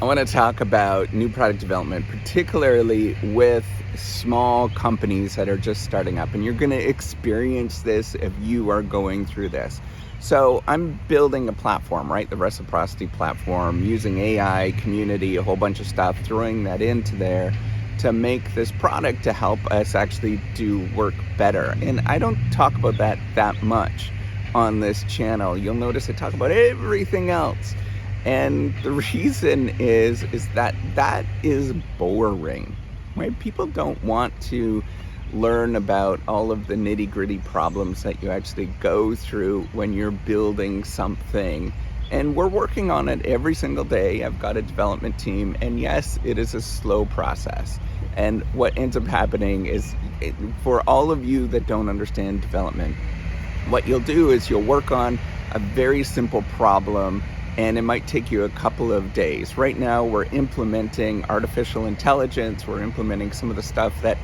I want to talk about new product development, particularly with small companies that are just starting up. And you're going to experience this if you are going through this. So I'm building a platform, right? The reciprocity platform, using AI, community, a whole bunch of stuff, throwing that into there to make this product to help us actually do work better. And I don't talk about that much on this channel. You'll notice I talk about everything else. And the reason is that is boring, right? People don't want to learn about all of the nitty-gritty problems that you actually go through when you're building something. And we're working on it every single day. I've got a development team, and yes, it is a slow process. And what ends up happening is, for all of you that don't understand development, what you'll do is you'll work on a very simple problem, and it might take you a couple of days. Right now, we're implementing artificial intelligence. We're implementing some of the stuff that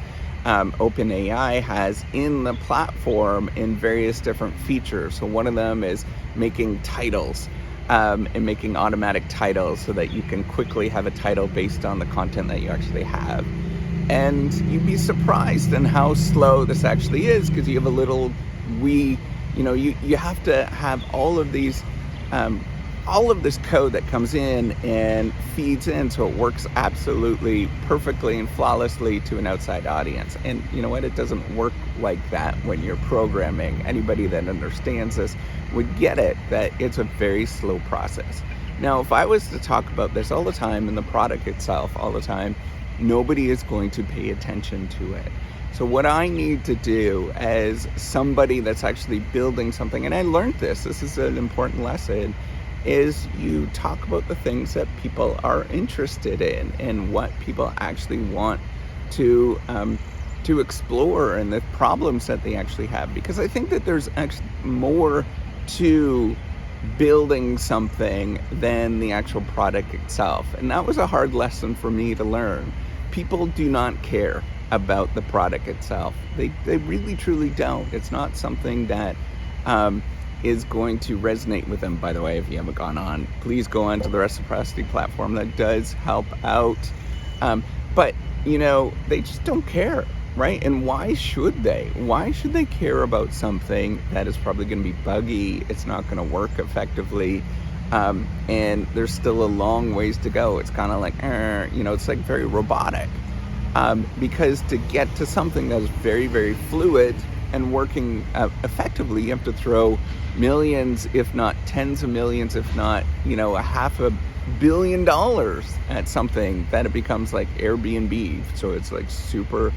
OpenAI has in the platform in various different features. So one of them is making titles and making automatic titles so that you can quickly have a title based on the content that you actually have. And you'd be surprised in how slow this actually is, because you have a little you have to have all of these all of this code that comes in and feeds in so it works absolutely perfectly and flawlessly to an outside audience. And you know what? It doesn't work like that when you're programming. Anybody that understands this would get it, that it's a very slow process. Now, if I was to talk about this all the time in the product itself all the time, nobody is going to pay attention to it. So what I need to do as somebody that's actually building something, and I learned this is an important lesson, is you talk about the things that people are interested in and what people actually want to explore, and the problems that they actually have. Because I think that there's actually more to building something than the actual product itself. And that was a hard lesson for me to learn. People do not care about the product itself. They really truly don't. It's not something that is going to resonate with them. By the way, if you haven't gone on, please go on to the reciprocity platform. That does help out. But they just don't care, right? And why should they? Why should they care about something that is probably going to be buggy? It's not going to work effectively. And there's still a long ways to go. It's kind of like, it's like very robotic. Because to get to something that is very, very fluid and working effectively, you have to throw millions, if not tens of millions, if not, $500 million at something that it becomes like Airbnb. So it's like super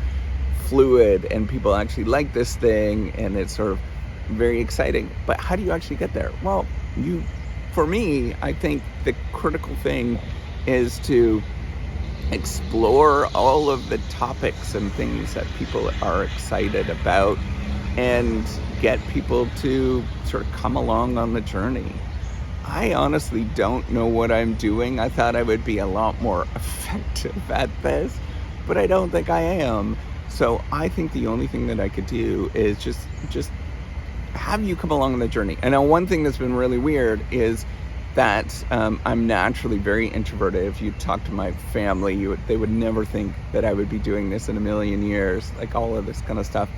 fluid and people actually like this thing and it's sort of very exciting. But how do you actually get there? Well, for me, I think the critical thing is to explore all of the topics and things that people are excited about and get people to sort of come along on the journey. I honestly don't know what I'm doing. I thought I would be a lot more effective at this, but I don't think I am. So I think the only thing that I could do is just have you come along on the journey. And now one thing that's been really weird is that I'm naturally very introverted. If you talk to my family, they would never think that I would be doing this in a million years, like all of this kind of stuff.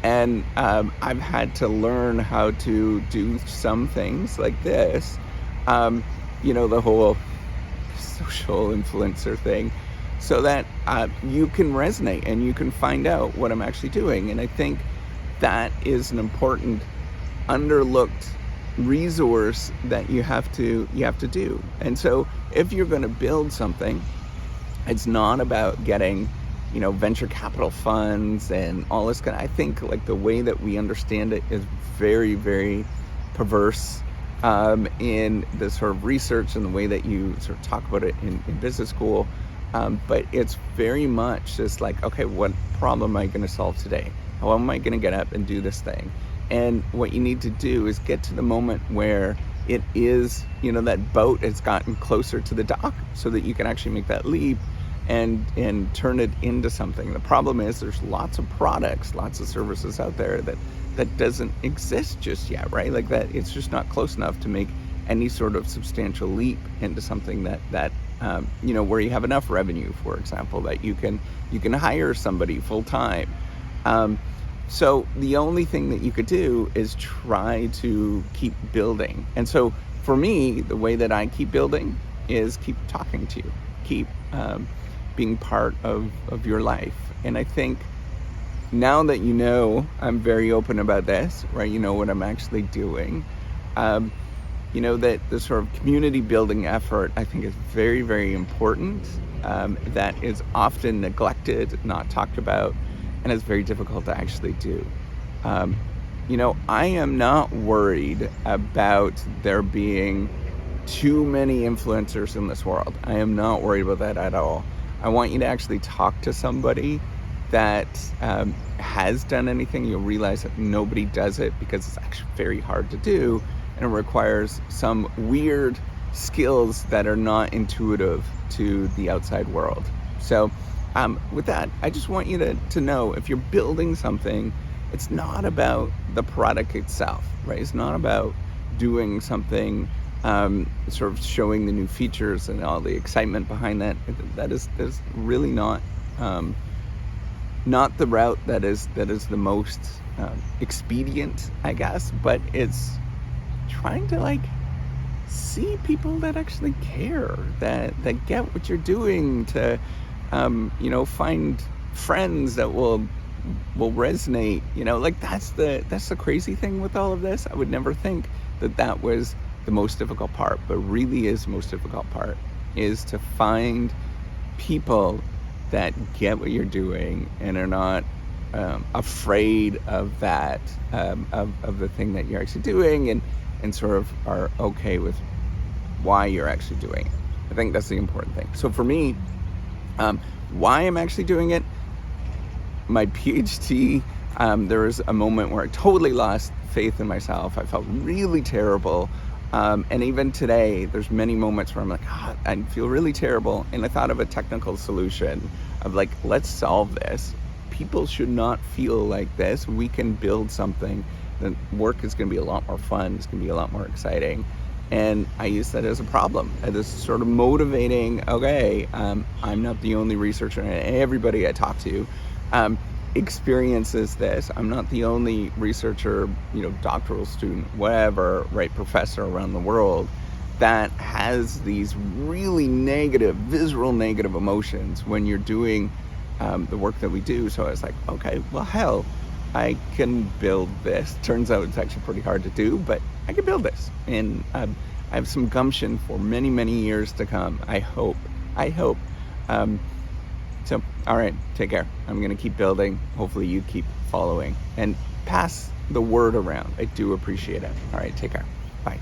And I've had to learn how to do some things like this, the whole social influencer thing, so that you can resonate and you can find out what I'm actually doing. And I think that is an important, underlooked resource that you have to do. And so if you're going to build something, it's not about getting venture capital funds and all this kind of, I think like the way that we understand it is very, very perverse in the sort of research and the way that you sort of talk about it in business school. But it's very much just like, okay, what problem am I going to solve today? How am I going to get up and do this thing? And what you need to do is get to the moment where it is, that boat has gotten closer to the dock so that you can actually make that leap and turn it into something. The problem is there's lots of products, lots of services out there that doesn't exist just yet, right? Like that, it's just not close enough to make any sort of substantial leap into something that where you have enough revenue, for example, that you can hire somebody full time. So the only thing that you could do is try to keep building. And so for me, the way that I keep building is keep talking to you, keep being part of your life. And I think now that I'm very open about this, right? You know what I'm actually doing. That the sort of community building effort, I think, is very, very important. That is often neglected, not talked about, and it's very difficult to actually do. I am not worried about there being too many influencers in this world. I am not worried about that at all. I want you to actually talk to somebody that has done anything. You'll realize that nobody does it because it's actually very hard to do, and it requires some weird skills that are not intuitive to the outside world. So with that, I just want you to know, if you're building something, it's not about the product itself, right? It's not about doing something, sort of showing the new features and all the excitement behind that. That is really not the route that is the most expedient, I guess, but it's trying to see people that actually care, that get what you're doing, to find friends that will resonate. That's the crazy thing with all of this. I would never think that was the most difficult part, but really is the most difficult part, is to find people that get what you're doing and are not afraid of that, of the thing that you're actually doing, and sort of are okay with why you're actually doing it. I think that's the important thing. So for me, why I'm actually doing it, my PhD, there was a moment where I totally lost faith in myself. I felt really terrible. And even today, there's many moments where I'm like, I feel really terrible. And I thought of a technical solution of let's solve this. People should not feel like this. We can build something. The work is going to be a lot more fun. It's going to be a lot more exciting. And I use that as a problem, as this sort of motivating, okay, I'm not the only researcher, and everybody I talk to experiences this. I'm not the only researcher, doctoral student, whatever, right, professor around the world that has these really negative, visceral negative emotions when you're doing the work that we do. So I was like, okay, well, hell, I can build this. Turns out it's actually pretty hard to do, but I can build this. And I have some gumption for many, many years to come. I hope. So, all right, take care. I'm going to keep building. Hopefully you keep following and pass the word around. I do appreciate it. All right, take care. Bye.